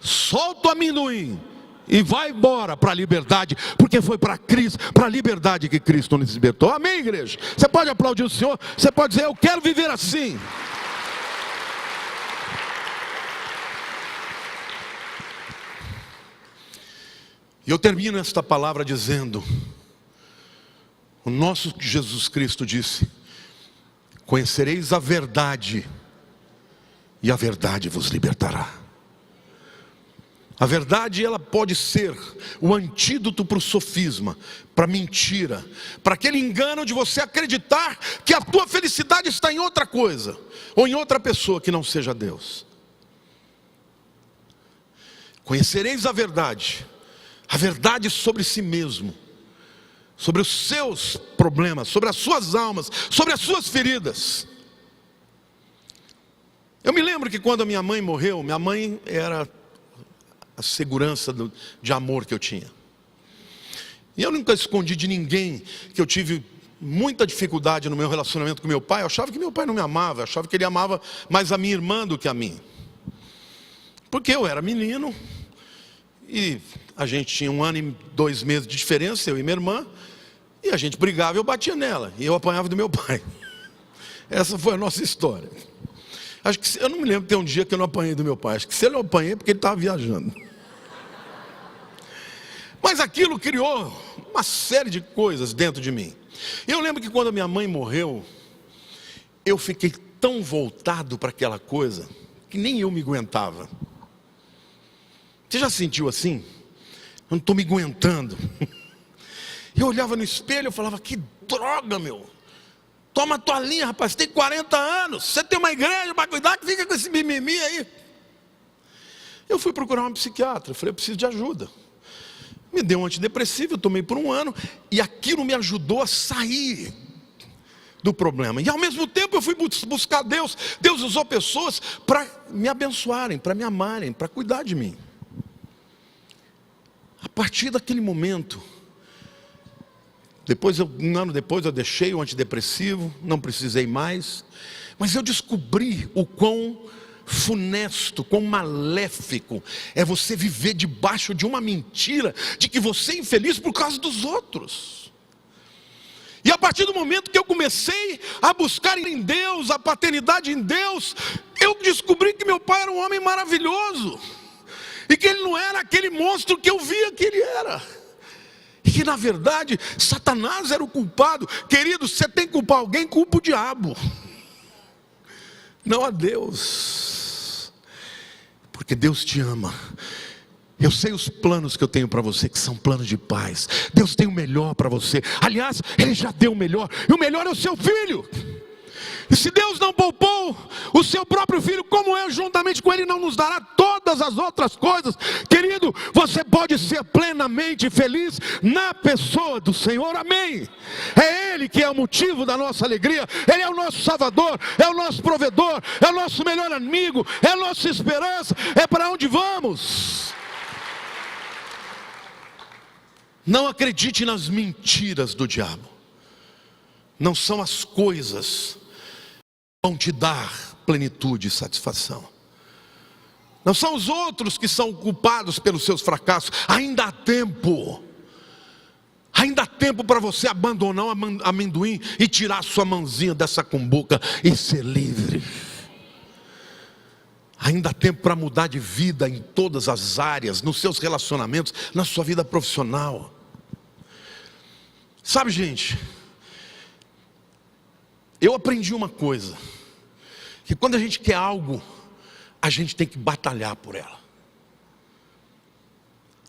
solta o amendoim e vai embora para a liberdade, porque foi para Cristo, para a liberdade que Cristo nos libertou. Amém, igreja? Você pode aplaudir o Senhor, você pode dizer: eu quero viver assim. E eu termino esta palavra dizendo: o nosso Jesus Cristo disse: conhecereis a verdade, e a verdade vos libertará. A verdade, ela pode ser o antídoto para o sofisma, para a mentira, para aquele engano de você acreditar que a tua felicidade está em outra coisa, ou em outra pessoa que não seja Deus. Conhecereis a verdade sobre si mesmo, sobre os seus problemas, sobre as suas almas, sobre as suas feridas. Eu me lembro que quando a minha mãe morreu, minha mãe era a segurança de amor que eu tinha. E eu nunca escondi de ninguém que eu tive muita dificuldade no meu relacionamento com meu pai. Eu achava que meu pai não me amava, eu achava que ele amava mais a minha irmã do que a mim. Porque eu era menino, e a gente tinha 1 ano e 2 meses de diferença, eu e minha irmã, e a gente brigava e eu batia nela, e eu apanhava do meu pai. Essa foi a nossa história. Acho que eu não me lembro de ter um dia que eu não apanhei do meu pai. Acho que se eu não apanhei é porque ele estava viajando. Mas aquilo criou uma série de coisas dentro de mim. Eu lembro que quando a minha mãe morreu, eu fiquei tão voltado para aquela coisa que nem eu me aguentava. Você já sentiu assim? Eu não estou me aguentando. Eu olhava no espelho e falava, que droga, meu. Toma a tua linha, rapaz, você tem 40 anos, você tem uma igreja para cuidar, que fica com esse mimimi aí. Eu fui procurar uma psiquiatra, eu falei, eu preciso de ajuda. Me deu um antidepressivo, eu tomei por 1 ano, e aquilo me ajudou a sair do problema. E ao mesmo tempo eu fui buscar Deus. Deus usou pessoas para me abençoarem, para me amarem, para cuidar de mim. A partir daquele momento, um ano depois eu deixei o antidepressivo, não precisei mais, mas eu descobri o quão funesto, quão maléfico é você viver debaixo de uma mentira de que você é infeliz por causa dos outros. E a partir do momento que eu comecei a buscar em Deus, a paternidade em Deus, eu descobri que meu pai era um homem maravilhoso, e que ele não era aquele monstro que eu via que ele era. E que na verdade Satanás era o culpado. Querido, você tem que culpar alguém, culpa o diabo, não a Deus, porque Deus te ama. Eu sei os planos que eu tenho para você, que são planos de paz. Deus tem o melhor para você. Aliás, Ele já deu o melhor, e o melhor é o seu filho. E se Deus não poupou o seu próprio filho, como eu, juntamente com Ele, não nos dará todas as outras coisas? Querido, você pode ser plenamente feliz na pessoa do Senhor, amém? É Ele que é o motivo da nossa alegria. Ele é o nosso Salvador, é o nosso provedor, é o nosso melhor amigo, é a nossa esperança, é para onde vamos. Não acredite nas mentiras do diabo. Não são as coisas vão te dar plenitude e satisfação. Não são os outros que são culpados pelos seus fracassos. Ainda há tempo. Ainda há tempo para você abandonar o amendoim e tirar sua mãozinha dessa cumbuca e ser livre. Ainda há tempo para mudar de vida em todas as áreas, nos seus relacionamentos, na sua vida profissional. Sabe, gente, eu aprendi uma coisa, que quando a gente quer algo, a gente tem que batalhar por ela.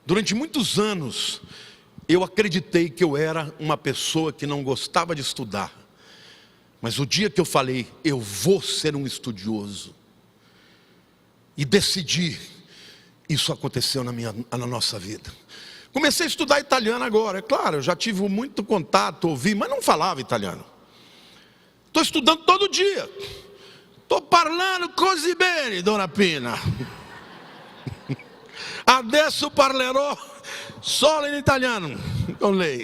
Durante muitos anos, eu acreditei que eu era uma pessoa que não gostava de estudar. Mas o dia que eu falei, eu vou ser um estudioso, e decidi, isso aconteceu na nossa vida. Comecei a estudar italiano agora, é claro, eu já tive muito contato, ouvi, mas não falava italiano. Estou estudando todo dia. Estou parlando così bene, dona Pina. Adesso parlerò solo in italiano com lei.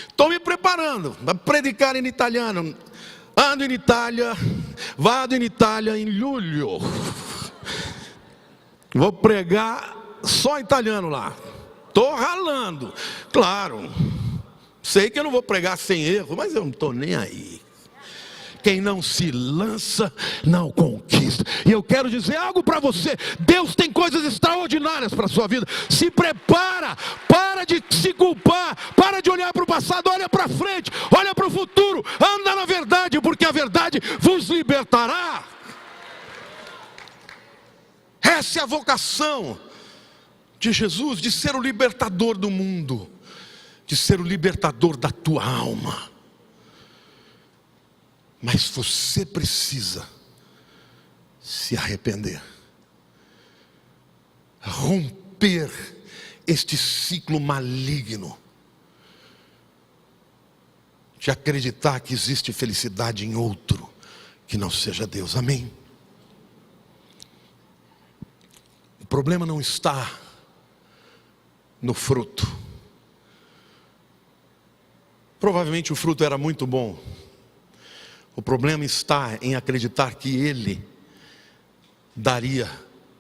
Estou me preparando para predicar em italiano. Ando em Itália, vado em Itália em julho. Vou pregar só italiano lá. Estou ralando. Claro, sei que eu não vou pregar sem erro, mas eu não estou nem aí. Quem não se lança, não conquista. E eu quero dizer algo para você. Deus tem coisas extraordinárias para a sua vida. Se prepara, para de se culpar, para de olhar para o passado, olha para frente, olha para o futuro, anda na verdade, porque a verdade vos libertará. Essa é a vocação de Jesus, de ser o libertador do mundo, de ser o libertador da tua alma. Mas você precisa se arrepender, romper este ciclo maligno de acreditar que existe felicidade em outro que não seja Deus, amém? O problema não está no fruto. Provavelmente o fruto era muito bom. O problema está em acreditar que Ele daria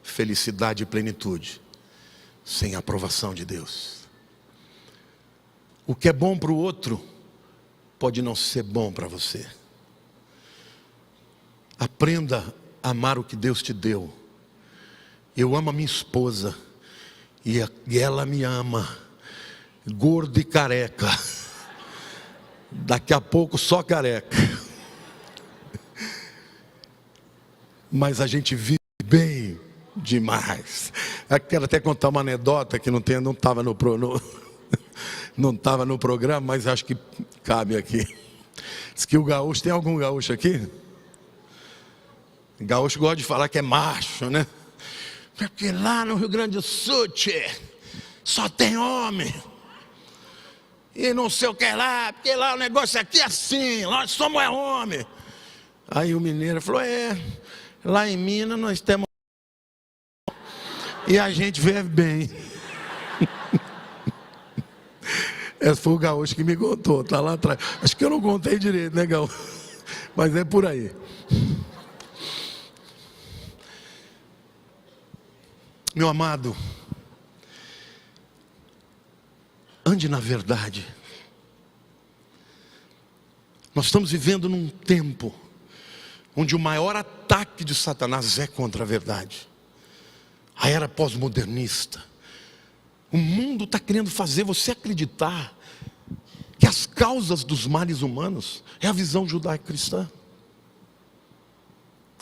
felicidade e plenitude sem a aprovação de Deus. O que é bom para o outro pode não ser bom para você. Aprenda a amar o que Deus te deu. Eu amo a minha esposa e ela me ama, gordo e careca. Daqui a pouco só careca. Mas a gente vive bem demais. Eu quero até contar uma anedota que não estava no programa, mas acho que cabe aqui. Diz que o gaúcho, tem algum gaúcho aqui? Gaúcho gosta de falar que é macho, né? Porque lá no Rio Grande do Sul, tchê, só tem homem. E não sei o que lá, porque lá o negócio aqui é assim, nós somos homem. Aí o mineiro falou, lá em Minas nós temos e a gente vive bem. Esse foi o gaúcho que me contou, tá lá atrás. Acho que eu não contei direito, né, gaúcho? Mas é por aí. Meu amado, ande na verdade. Nós estamos vivendo num tempo onde o maior ataque de Satanás é contra a verdade. A era pós-modernista. O mundo está querendo fazer você acreditar que as causas dos males humanos é a visão judaico-cristã.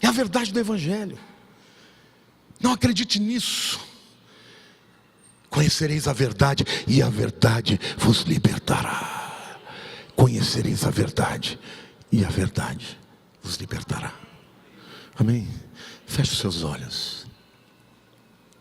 É a verdade do Evangelho. Não acredite nisso. Conhecereis a verdade e a verdade vos libertará. Conhecereis a verdade e a verdade vos libertará. Amém? Feche os seus olhos.